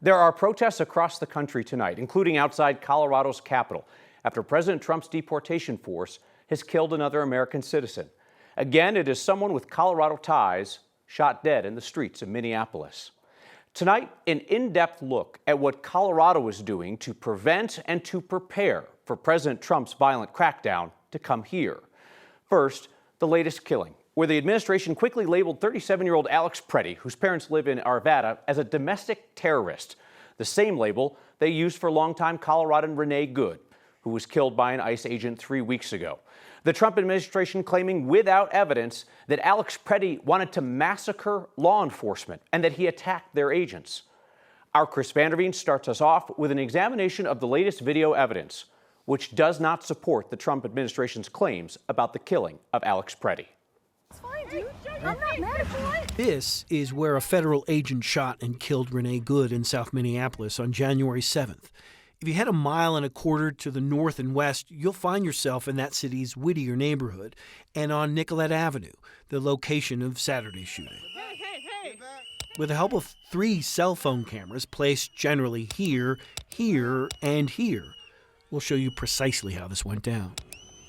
There are protests across the country tonight, including outside Colorado's capital, after President Trump's deportation force has killed another American citizen. Again, it is someone with Colorado ties shot dead in the streets of Minneapolis. Tonight, an in-depth look at what Colorado is doing to prevent and to prepare for President Trump's violent crackdown to come here. First, the latest killing, where the administration quickly labeled 37-year-old Alex Preddy, whose parents live in Arvada, as a domestic terrorist, the same label they used for longtime Coloradan Renee Good, who was killed by an ICE agent 3 weeks ago. The Trump administration claiming without evidence that Alex Preddy wanted to massacre law enforcement and that he attacked their agents. Our Chris Vanderveen starts us off with an examination of the latest video evidence, which does not support the Trump administration's claims about the killing of Alex Preddy. It's fine, dude. I'm not mad at you. This is where a federal agent shot and killed Renee Good in South Minneapolis on January 7th. If you head a mile and a quarter to the north and west, you'll find yourself in that city's Whittier neighborhood and on Nicollet Avenue, the location of Saturday's shooting. Hey. With the help of 3 cell phone cameras placed generally here, here, and here, we'll show you precisely how this went down.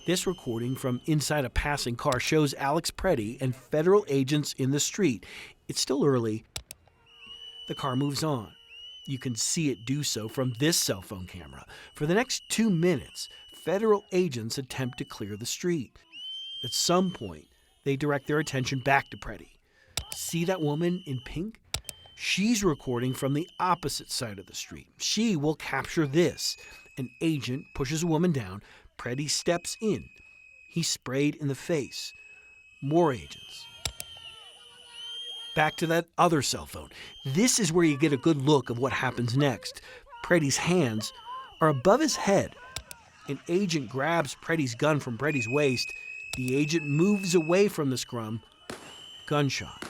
This recording from inside a passing car shows Alex Preddy and federal agents in the street. It's still early. The car moves on. You can see it do so from this cell phone camera. For the next 2 minutes, federal agents attempt to clear the street. At some point, they direct their attention back to Preddy. See that woman in pink? She's recording from the opposite side of the street. She will capture this. An agent pushes a woman down. Preddy steps in. He's sprayed in the face. More agents. Back to that other cell phone. This is where you get a good look of what happens next. Preddy's hands are above his head. An agent grabs Preddy's gun from Preddy's waist. The agent moves away from the scrum. Gunshot.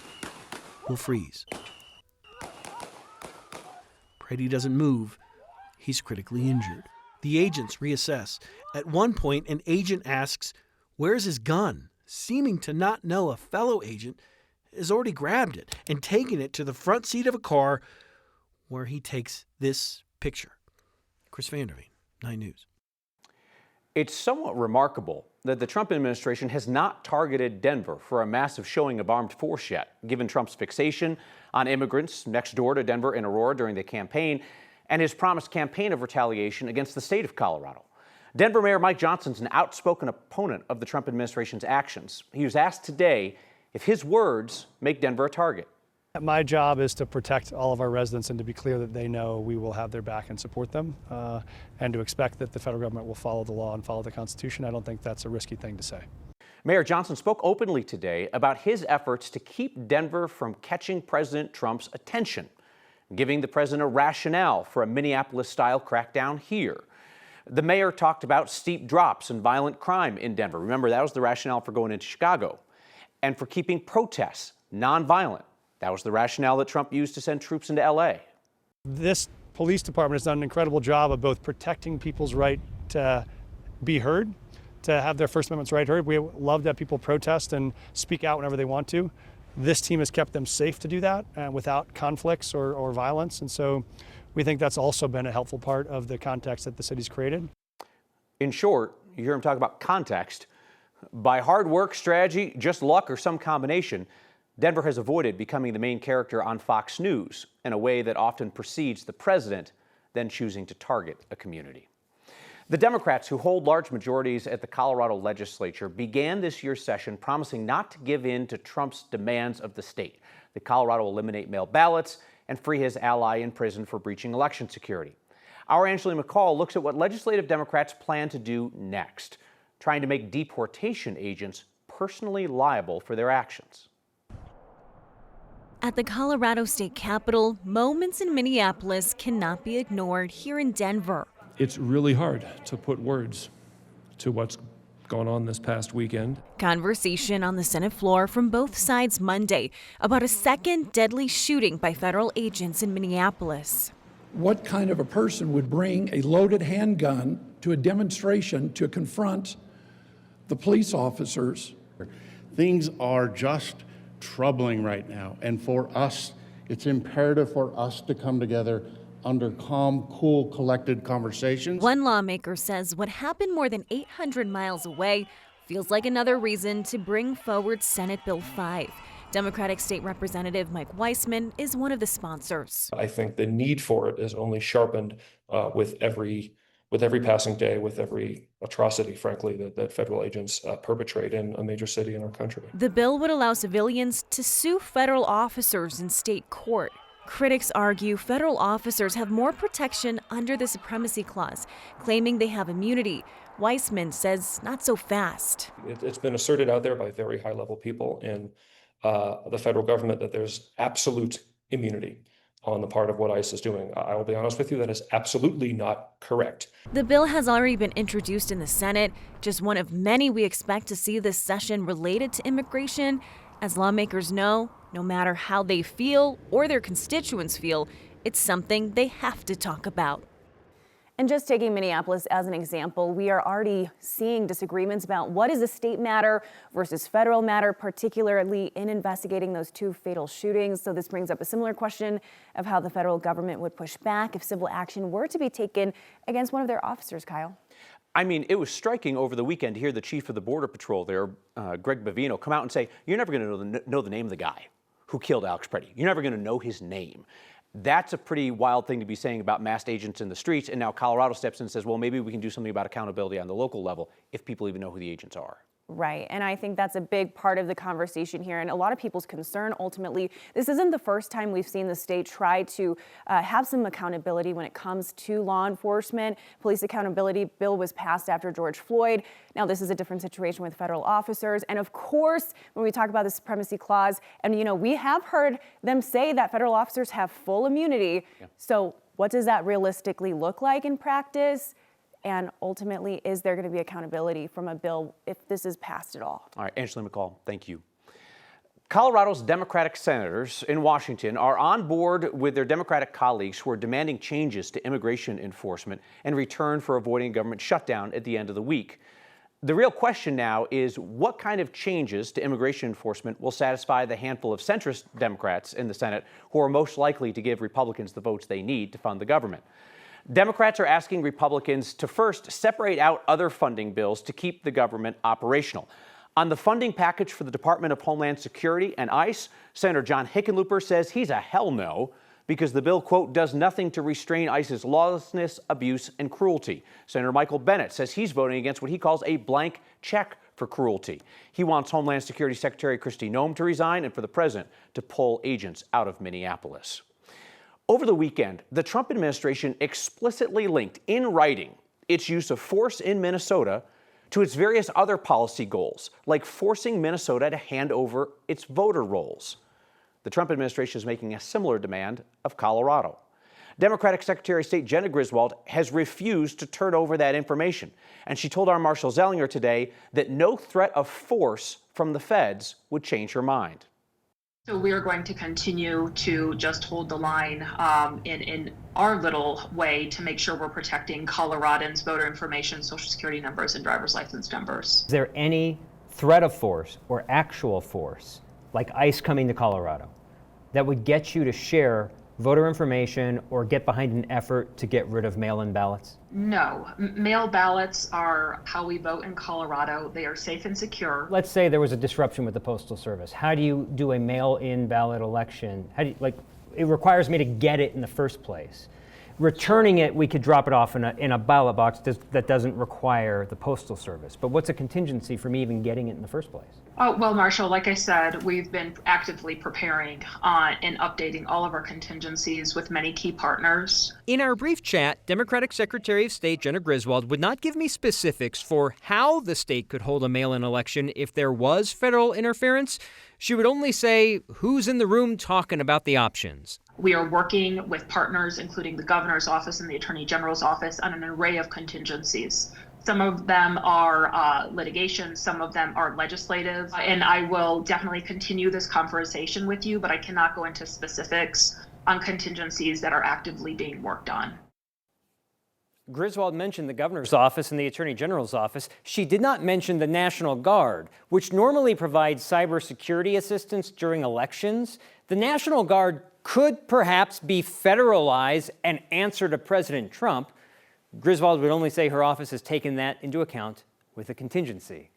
Will freeze. Preddy doesn't move. He's critically injured. The agents reassess. At one point, an agent asks, "Where's his gun?" Seeming to not know a fellow agent has already grabbed it and taken it to the front seat of a car where he takes this picture. Chris Vanderveen, 9 News. It's somewhat remarkable that the Trump administration has not targeted Denver for a massive showing of armed force yet, given Trump's fixation on immigrants next door to Denver and Aurora during the campaign and his promised campaign of retaliation against the state of Colorado. Denver Mayor Mike Johnson's an outspoken opponent of the Trump administration's actions. He was asked today if his words make Denver a target. My job is to protect all of our residents and to be clear that they know we will have their back and support them, and to expect that the federal government will follow the law and follow the Constitution. I don't think that's a risky thing to say. Mayor Johnson spoke openly today about his efforts to keep Denver from catching President Trump's attention, giving the president a rationale for a Minneapolis-style crackdown here. The mayor talked about steep drops in violent crime in Denver. Remember, that was the rationale for going into Chicago. And for keeping protests nonviolent. That was the rationale that Trump used to send troops into L.A. This police department has done an incredible job of both protecting people's right to be heard, to have their First Amendment's right heard. We love that people protest and speak out whenever they want to. This team has kept them safe to do that without conflicts or violence. And so we think that's also been a helpful part of the context that the city's created. In short, you hear him talk about context. By hard work, strategy, just luck, or some combination, Denver has avoided becoming the main character on Fox News in a way that often precedes the president then choosing to target a community. The Democrats, who hold large majorities at the Colorado legislature, began this year's session promising not to give in to Trump's demands of the state, that Colorado eliminate mail ballots and free his ally in prison for breaching election security. Our Angela McCall looks at what legislative Democrats plan to do next, trying to make deportation agents personally liable for their actions. At the Colorado State Capitol, moments in Minneapolis cannot be ignored here in Denver. It's really hard to put words to what's going on this past weekend. Conversation on the Senate floor from both sides Monday about a second deadly shooting by federal agents in Minneapolis. What kind of a person would bring a loaded handgun to a demonstration to confront the police officers? Things are just troubling right now, and for us, it's imperative for us to come together under calm, cool, collected conversations. One lawmaker says what happened more than 800 miles away feels like another reason to bring forward Senate Bill 5. Democratic State Representative Mike Weissman is one of the sponsors. I think the need for it is only sharpened with every passing day, with every atrocity, frankly, that federal agents perpetrate in a major city in our country. The bill would allow civilians to sue federal officers in state court. Critics argue federal officers have more protection under the Supremacy Clause, claiming they have immunity. Weissman says not so fast. It's been asserted out there by very high-level people in the federal government that there's absolute immunity on the part of what ICE is doing. I will be honest with you, that is absolutely not correct. The bill has already been introduced in the Senate, just one of many we expect to see this session related to immigration. As lawmakers know, no matter how they feel or their constituents feel, it's something they have to talk about. And just taking Minneapolis as an example, we are already seeing disagreements about what is a state matter versus federal matter, particularly in investigating those two fatal shootings. So this brings up a similar question of how the federal government would push back if civil action were to be taken against one of their officers, Kyle. I mean, it was striking over the weekend to hear the chief of the Border Patrol there, Greg Bavino, come out and say, you're never going to know the name of the guy who killed Alex Preddy. You're never going to know his name. That's a pretty wild thing to be saying about masked agents in the streets. And now Colorado steps in and says, well, maybe we can do something about accountability on the local level if people even know who the agents are. Right, and I think that's a big part of the conversation here, and a lot of people's concern ultimately. This isn't the first time we've seen the state try to have some accountability when it comes to law enforcement. Police accountability bill was passed after George Floyd. Now this is a different situation with federal officers, and of course, when we talk about the Supremacy Clause, and we have heard them say that federal officers have full immunity. Yeah. So what does that realistically look like in practice? And ultimately, is there going to be accountability from a bill if this is passed at all? All right, Angela McCall, thank you. Colorado's Democratic senators in Washington are on board with their Democratic colleagues who are demanding changes to immigration enforcement in return for avoiding a government shutdown at the end of the week. The real question now is what kind of changes to immigration enforcement will satisfy the handful of centrist Democrats in the Senate who are most likely to give Republicans the votes they need to fund the government. Democrats are asking Republicans to first separate out other funding bills to keep the government operational. On the funding package for the Department of Homeland Security and ICE, Senator John Hickenlooper says he's a hell no because the bill, quote, does nothing to restrain ICE's lawlessness, abuse, and cruelty. Senator Michael Bennet says he's voting against what he calls a blank check for cruelty. He wants Homeland Security Secretary Kristi Noem to resign and for the president to pull agents out of Minneapolis. Over the weekend, the Trump administration explicitly linked in writing its use of force in Minnesota to its various other policy goals, like forcing Minnesota to hand over its voter rolls. The Trump administration is making a similar demand of Colorado. Democratic Secretary of State Jena Griswold has refused to turn over that information, and she told our Marshall Zellinger today that no threat of force from the feds would change her mind. So we are going to continue to just hold the line in our little way to make sure we're protecting Coloradans' voter information, social security numbers, and driver's license numbers. Is there any threat of force or actual force, like ICE coming to Colorado, that would get you to share voter information or get behind an effort to get rid of mail-in ballots? No. Mail ballots are how we vote in Colorado. They are safe and secure. Let's say there was a disruption with the Postal Service. How do you do a mail-in ballot election? How do you, it requires me to get it in the first place. Returning it, we could drop it off in a ballot box that doesn't require the Postal Service. But what's a contingency for me even getting it in the first place? Oh, well, Marshall, like I said, we've been actively preparing and updating all of our contingencies with many key partners. In our brief chat, Democratic Secretary of State Jena Griswold would not give me specifics for how the state could hold a mail-in election if there was federal interference. She would only say who's in the room talking about the options. We are working with partners, including the governor's office and the attorney general's office, on an array of contingencies. Some of them are litigation, some of them are legislative, and I will definitely continue this conversation with you, but I cannot go into specifics on contingencies that are actively being worked on. Griswold mentioned the governor's office and the attorney general's office. She did not mention the National Guard, which normally provides cybersecurity assistance during elections. The National Guard could perhaps be federalized and answer to President Trump, Griswold would only say her office has taken that into account with a contingency.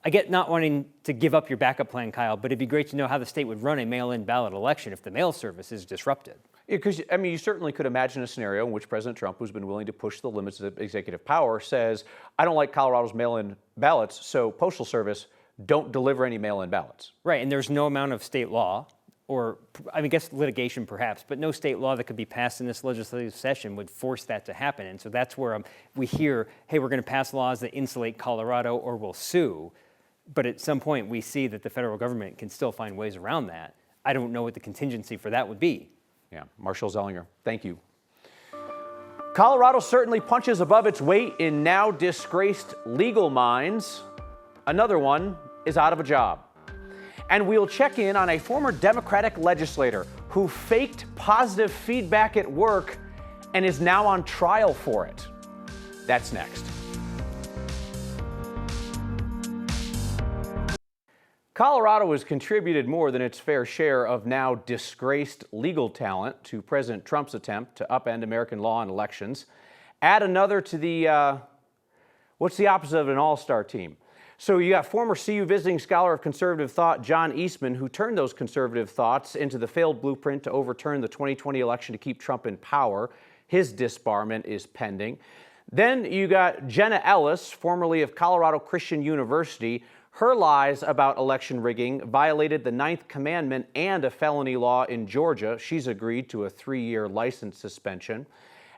I get not wanting to give up your backup plan, Kyle, but it'd be great to know how the state would run a mail-in ballot election if the mail service is disrupted. Because, I mean, you certainly could imagine a scenario in which President Trump, who's been willing to push the limits of executive power, says, I don't like Colorado's mail-in ballots, so Postal Service, don't deliver any mail-in ballots. Right, and there's no amount of state law, or I mean, I guess litigation perhaps, but no state law that could be passed in this legislative session would force that to happen. And so that's where we hear, hey, we're going to pass laws that insulate Colorado or we'll sue. But at some point, we see that the federal government can still find ways around that. I don't know what the contingency for that would be. Yeah, Marshall Zellinger, thank you. Colorado certainly punches above its weight in now disgraced legal minds. Another one is out of a job. And we'll check in on a former Democratic legislator who faked positive feedback at work and is now on trial for it. That's next. Colorado has contributed more than its fair share of now disgraced legal talent to President Trump's attempt to upend American law and elections. Add another to the, what's the opposite of an all-star team? So you got former CU visiting scholar of conservative thought John Eastman, who turned those conservative thoughts into the failed blueprint to overturn the 2020 election to keep Trump in power. His disbarment is pending. Then you got Jenna Ellis, formerly of Colorado Christian University. Her lies about election rigging violated the 9th commandment and a felony law in Georgia. She's agreed to a 3-year license suspension.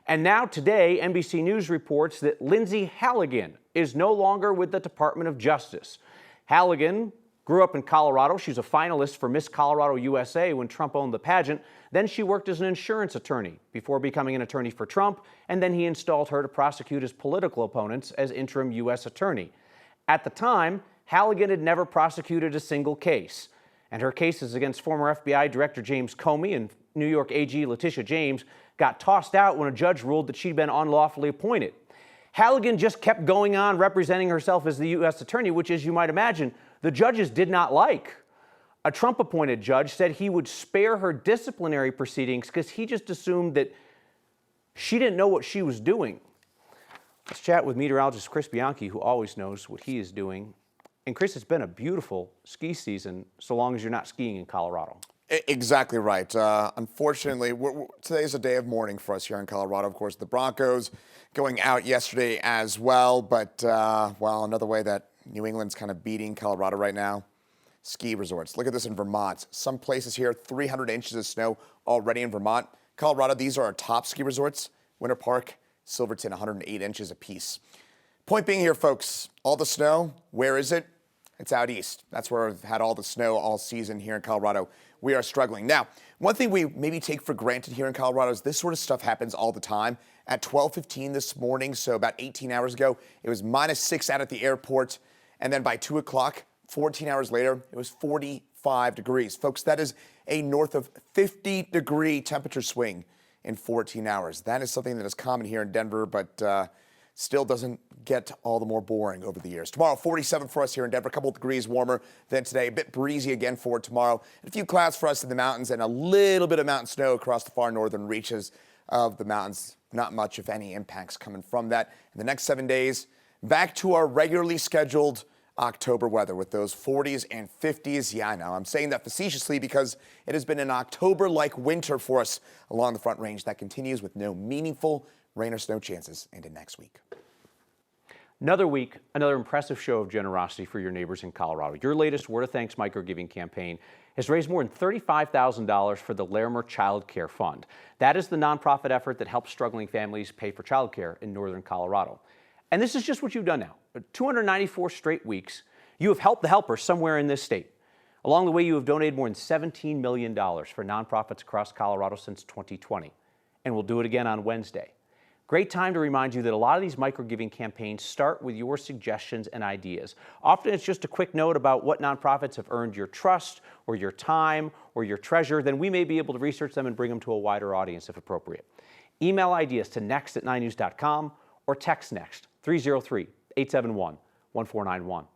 And now today, NBC News reports that Lindsay Halligan is no longer with the Department of Justice. Halligan grew up in Colorado. She's a finalist for Miss Colorado USA when Trump owned the pageant. Then she worked as an insurance attorney before becoming an attorney for Trump, and then he installed her to prosecute his political opponents as interim U.S. attorney. At the time, Halligan had never prosecuted a single case, and her cases against former FBI Director James Comey and New York AG Letitia James got tossed out when a judge ruled that she'd been unlawfully appointed. Halligan just kept going on representing herself as the U.S. attorney, which, as you might imagine, the judges did not like. A Trump-appointed judge said he would spare her disciplinary proceedings because he just assumed that she didn't know what she was doing. Let's chat with meteorologist Chris Bianchi, who always knows what he is doing. And Chris, it's been a beautiful ski season, so long as you're not skiing in Colorado. Exactly right. Unfortunately, today's a day of mourning for us here in Colorado. Of course, the Broncos going out yesterday as well. But, well, another way that New England's kind of beating Colorado right now, ski resorts. Look at this in Vermont. Some places here, 300 inches of snow already in Vermont. Colorado, these are our top ski resorts. Winter Park, Silverton, 108 inches apiece. Point being here, folks, all the snow, where is it? It's out east. That's where we've had all the snow all season here in Colorado. We are struggling. Now, one thing we maybe take for granted here in Colorado is this sort of stuff happens all the time. At 12:15 this morning, so about 18 hours ago, it was -6 out at the airport. And then by 2 o'clock, 14 hours later, it was 45 degrees. Folks, that is a north of 50-degree temperature swing in 14 hours. That is something that is common here in Denver, but still doesn't get all the more boring over the years. Tomorrow, 47 for us here in Denver, a couple of degrees warmer than today. A bit breezy again for tomorrow. And a few clouds for us in the mountains and a little bit of mountain snow across the far northern reaches of the mountains. Not much, if any, impacts coming from that. In the next 7 days, back to our regularly scheduled October weather with those 40s and 50s. Yeah, I know. I'm saying that facetiously because it has been an October-like winter for us along the Front Range that continues with no meaningful rain or snow chances into next week. Another week, another impressive show of generosity for your neighbors in Colorado. Your latest Word of Thanks micro-giving campaign has raised more than $35,000 for the Larimer Child Care Fund. That is the nonprofit effort that helps struggling families pay for child care in northern Colorado. And this is just what you've done now. 294 straight weeks, you have helped the helpers somewhere in this state. Along the way, you have donated more than $17 million for nonprofits across Colorado since 2020. And we'll do it again on Wednesday. Great time to remind you that a lot of these micro-giving campaigns start with your suggestions and ideas. Often it's just a quick note about what nonprofits have earned your trust or your time or your treasure. Then we may be able to research them and bring them to a wider audience if appropriate. Email ideas to next@9news.com or text NEXT 303-871-1491.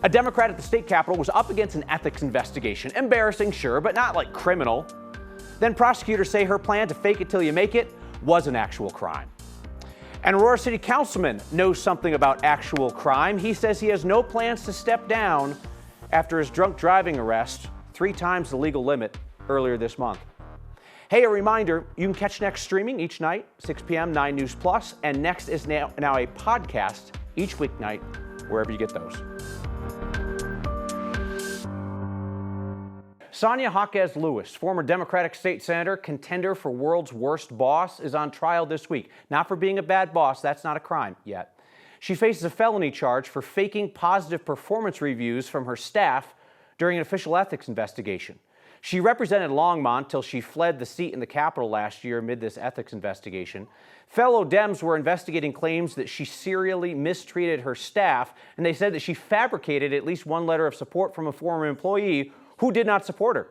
A Democrat at the state capitol was up against an ethics investigation. Embarrassing, sure, but not like criminal. Then prosecutors say her plan to fake it till you make it was an actual crime. An Aurora City councilman knows something about actual crime. He says he has no plans to step down after his drunk driving arrest, 3 times the legal limit, earlier this month. Hey, a reminder, you can catch Next streaming each night, 6 p.m., 9 News Plus, and Next is now a podcast each weeknight, wherever you get those. Sonia Jaquez Lewis, former Democratic state senator, contender for world's worst boss, is on trial this week. Not for being a bad boss, that's not a crime yet. She faces a felony charge for faking positive performance reviews from her staff during an official ethics investigation. She represented Longmont till she fled the seat in the Capitol last year amid this ethics investigation. Fellow Dems were investigating claims that she serially mistreated her staff, and they said that she fabricated at least one letter of support from a former employee who did not support her.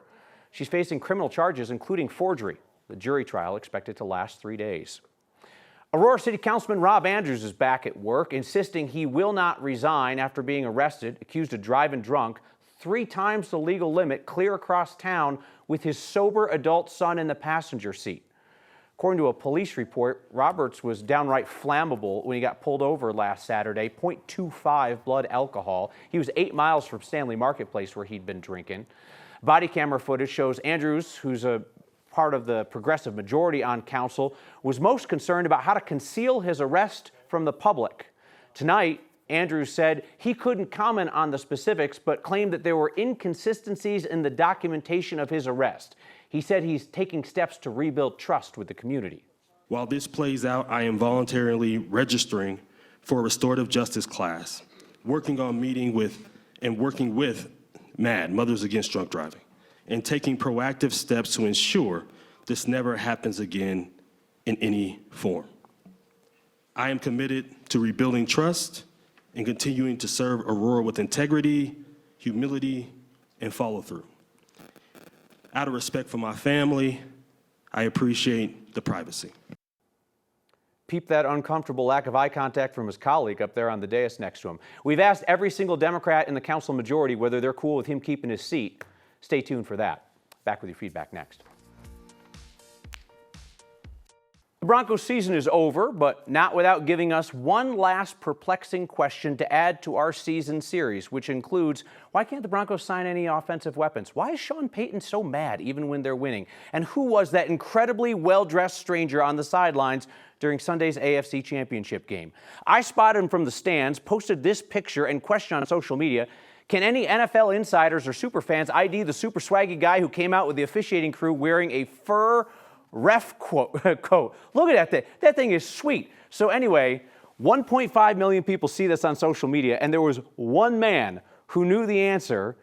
She's facing criminal charges, including forgery. The jury trial expected to last 3 days. Aurora City Councilman Rob Andrews is back at work, insisting he will not resign after being arrested, accused of driving drunk, 3 times the legal limit, clear across town with his sober adult son in the passenger seat. According to a police report, Roberts was downright flammable when he got pulled over last Saturday, 0.25 blood alcohol. He was 8 miles from Stanley Marketplace where he'd been drinking. Body camera footage shows Andrews, who's a part of the progressive majority on council, was most concerned about how to conceal his arrest from the public. Tonight, Andrews said he couldn't comment on the specifics, but claimed that there were inconsistencies in the documentation of his arrest. He said he's taking steps to rebuild trust with the community. While this plays out, I am voluntarily registering for a restorative justice class, working with MAD, Mothers Against Drunk Driving, and taking proactive steps to ensure this never happens again in any form. I am committed to rebuilding trust and continuing to serve Aurora with integrity, humility, and follow-through. Out of respect for my family, I appreciate the privacy. Peep that uncomfortable lack of eye contact from his colleague up there on the dais next to him. We've asked every single Democrat in the council majority whether they're cool with him keeping his seat. Stay tuned for that. Back with your feedback next. The Broncos season is over, but not without giving us one last perplexing question to add to our season series, which includes, why can't the Broncos sign any offensive weapons? Why is Sean Payton so mad even when they're winning? And who was that incredibly well-dressed stranger on the sidelines during Sunday's AFC Championship game? I spotted him from the stands, posted this picture and question on social media. Can any NFL insiders or superfans ID the super swaggy guy who came out with the officiating crew wearing a fur ref coat? Look at that thing. That thing is sweet. So anyway, 1.5 million people see this on social media, and there was one man who knew the answer.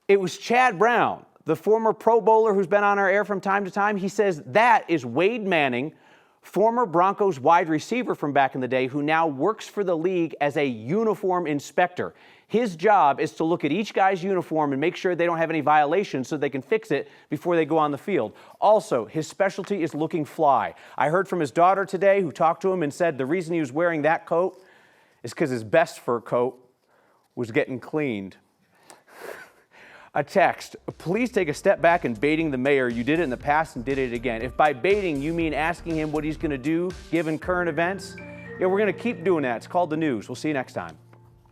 It was Chad Brown, the former Pro Bowler who's been on our air from time to time. He says that is Wade Manning, former Broncos wide receiver from back in the day, who now works for the league as a uniform inspector. His job is to look at each guy's uniform and make sure they don't have any violations so they can fix it before they go on the field. Also, his specialty is looking fly. I heard from his daughter today, who talked to him and said the reason he was wearing that coat is because his best fur coat was getting cleaned. A text, please take a step back in baiting the mayor. You did it in the past and did it again. If by baiting you mean asking him what he's going to do given current events, yeah, we're going to keep doing that. It's called the news. We'll see you next time.